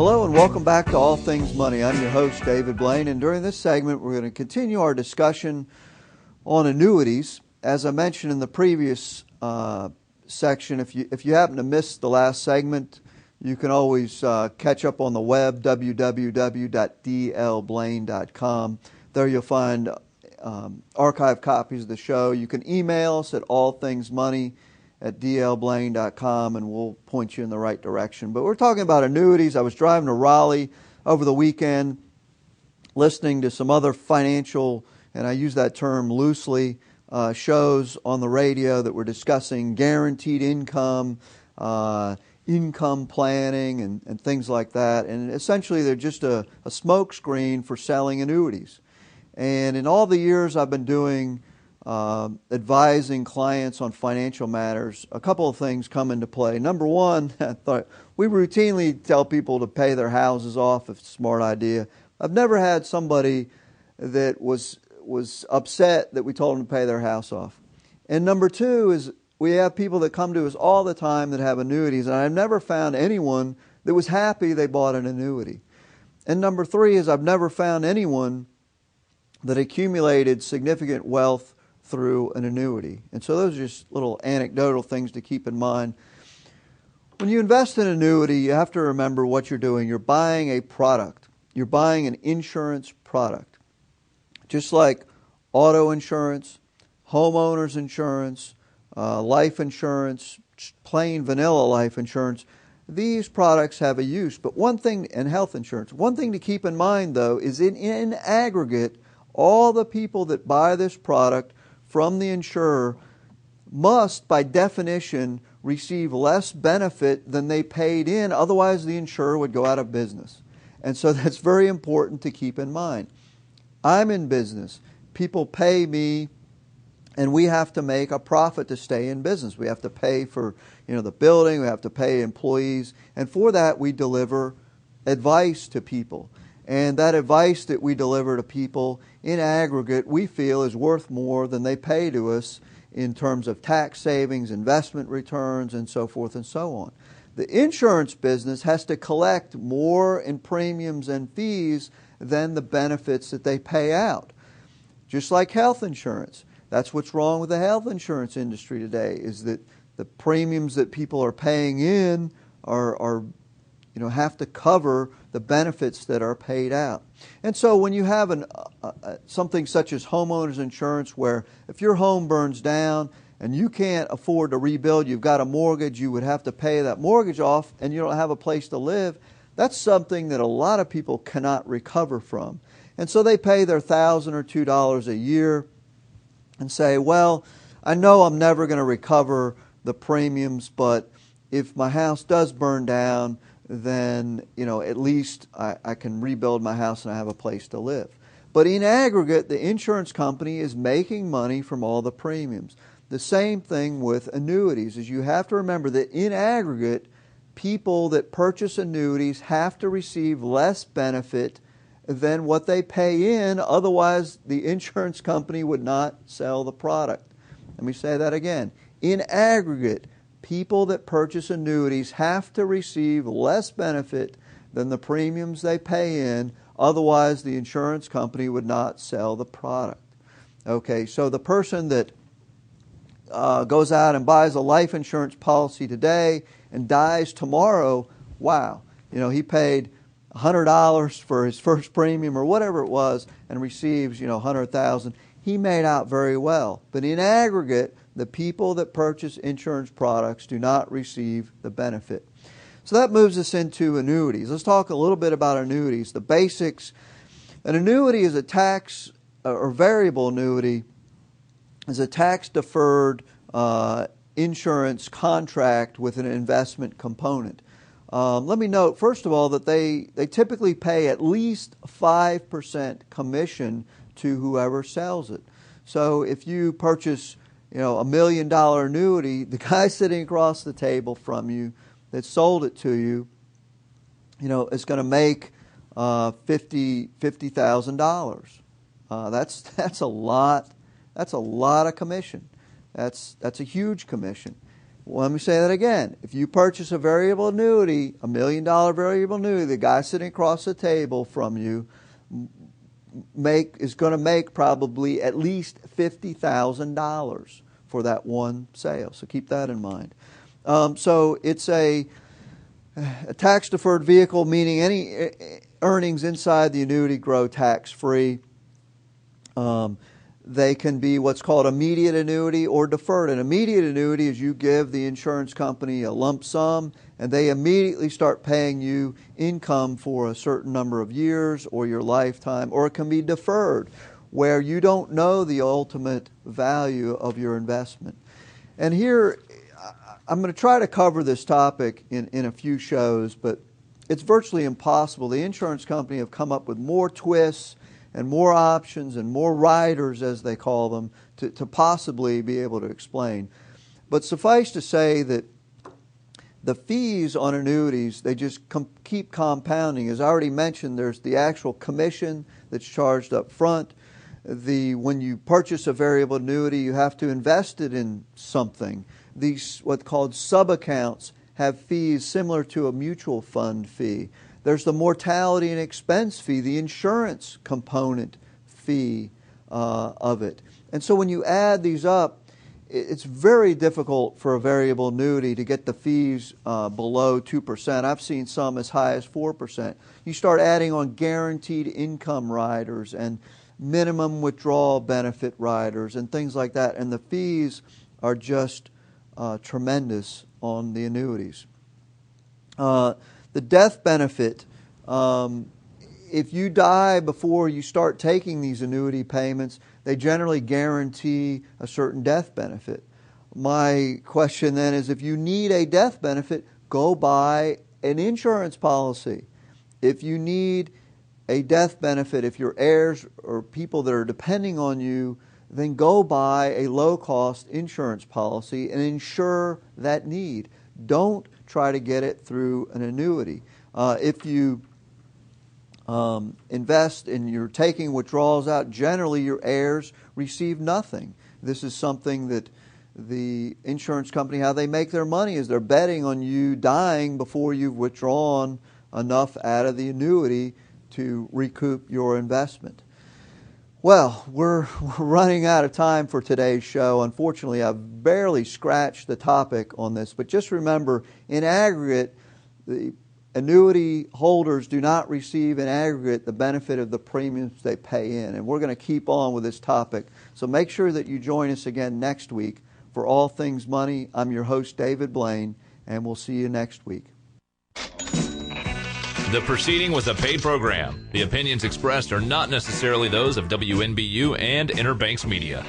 Hello and welcome back to All Things Money. I'm your host, David Blain, and during this segment we're going to continue our discussion on annuities. As I mentioned in the previous section, if you happen to miss the last segment, you can always catch up on the web, www.dlblain.com. There you'll find archive copies of the show. You can email us at allthingsmoney@dlblain.com and we'll point you in the right direction. But we're talking about annuities. I was driving to Raleigh over the weekend listening to some other financial, and I use that term loosely, shows on the radio that were discussing guaranteed income, income planning, and things like that. And essentially they're just a smoke screen for selling annuities. And in all the years I've been doing advising clients on financial matters, a couple of things come into play. Number one, I thought we routinely tell people to pay their houses off if it's a smart idea. I've never had somebody that was upset that we told them to pay their house off. And number two is we have people that come to us all the time that have annuities, and I've never found anyone that was happy they bought an annuity. And number three is I've never found anyone that accumulated significant wealth through an annuity. And so those are just little anecdotal things to keep in mind. When you invest in an annuity, you have to remember what you're doing. You're buying a product. You're buying an insurance product. Just like auto insurance, homeowners insurance, life insurance, plain vanilla life insurance, these products have a use. But one thing, and health insurance, one thing to keep in mind though is in aggregate, all the people that buy this product from the insurer must, by definition, receive less benefit than they paid in. Otherwise, the insurer would go out of business. And so that's very important to keep in mind. I'm in business. People pay me, and we have to make a profit to stay in business. We have to pay for, the building. We have to pay employees. And for that, we deliver advice to people. And that advice that we deliver to people, in aggregate, we feel is worth more than they pay to us in terms of tax savings, investment returns, and so forth and so on. The insurance business has to collect more in premiums and fees than the benefits that they pay out. Just like health insurance. That's what's wrong with the health insurance industry today, is that the premiums that people are paying in are have to cover the benefits that are paid out. And so when you have something such as homeowners insurance, where if your home burns down and you can't afford to rebuild, you've got a mortgage, you would have to pay that mortgage off and you don't have a place to live, that's something that a lot of people cannot recover from. And so they pay their $1,000 or $2 a year and say, well, I know I'm never going to recover the premiums, but if my house does burn down, then at least I can rebuild my house and I have a place to live. But in aggregate, the insurance company is making money from all the premiums. The same thing with annuities, is you have to remember that in aggregate, people that purchase annuities have to receive less benefit than what they pay in, otherwise the insurance company would not sell the product. Let me say that again. In aggregate, people that purchase annuities have to receive less benefit than the premiums they pay in, otherwise the insurance company would not sell the product. Okay, so the person that goes out and buys a life insurance policy today and dies tomorrow, wow, he paid $100 for his first premium or whatever it was and receives, $100,000. He made out very well. But in aggregate, the people that purchase insurance products do not receive the benefit. So that moves us into annuities. Let's talk a little bit about annuities. The basics. An annuity is a tax or variable annuity is a tax-deferred insurance contract with an investment component. Let me note, first of all, that they typically pay at least 5% commission to whoever sells it. So if you purchase $1 million annuity, the guy sitting across the table from you that sold it to you, is going to make $50,000. That's a lot. That's a lot of commission. That's a huge commission. Well, let me say that again. If you purchase a variable annuity, $1 million variable annuity, the guy sitting across the table from you is going to make probably at least $50,000 for that one sale. So keep that in mind. So it's a tax-deferred vehicle, meaning any earnings inside the annuity grow tax-free. They can be what's called immediate annuity or deferred. An immediate annuity is you give the insurance company a lump sum and they immediately start paying you income for a certain number of years or your lifetime. Or it can be deferred, where you don't know the ultimate value of your investment. And here, I'm going to try to cover this topic in a few shows, but it's virtually impossible. The insurance company have come up with more twists and more options and more riders, as they call them, to possibly be able to explain. But suffice to say that the fees on annuities, they just keep compounding. As I already mentioned, there's the actual commission that's charged up front. When you purchase a variable annuity, you have to invest it in something. These what's called sub-accounts have fees similar to a mutual fund fee. There's the mortality and expense fee, the insurance component fee of it. And so when you add these up, it's very difficult for a variable annuity to get the fees below 2%. I've seen some as high as 4%. You start adding on guaranteed income riders and minimum withdrawal benefit riders and things like that, and the fees are just tremendous on the annuities. The death benefit, if you die before you start taking these annuity payments, they generally guarantee a certain death benefit. My question then is, if you need a death benefit, go buy an insurance policy. If you need a death benefit, if your heirs or people that are depending on you, then go buy a low-cost insurance policy and insure that need. Don't try to get it through an annuity. If you invest and you're taking withdrawals out, generally your heirs receive nothing. This is something that the insurance company, how they make their money is they're betting on you dying before you've withdrawn enough out of the annuity to recoup your investment. Well, we're running out of time for today's show. Unfortunately, I've barely scratched the topic on this, but just remember, in aggregate, the annuity holders do not receive in aggregate the benefit of the premiums they pay in. And we're going to keep on with this topic. So make sure that you join us again next week for All Things Money. I'm your host, David Blain, and we'll see you next week. The proceeding was a paid program. The opinions expressed are not necessarily those of WNBU and Inner Banks Media.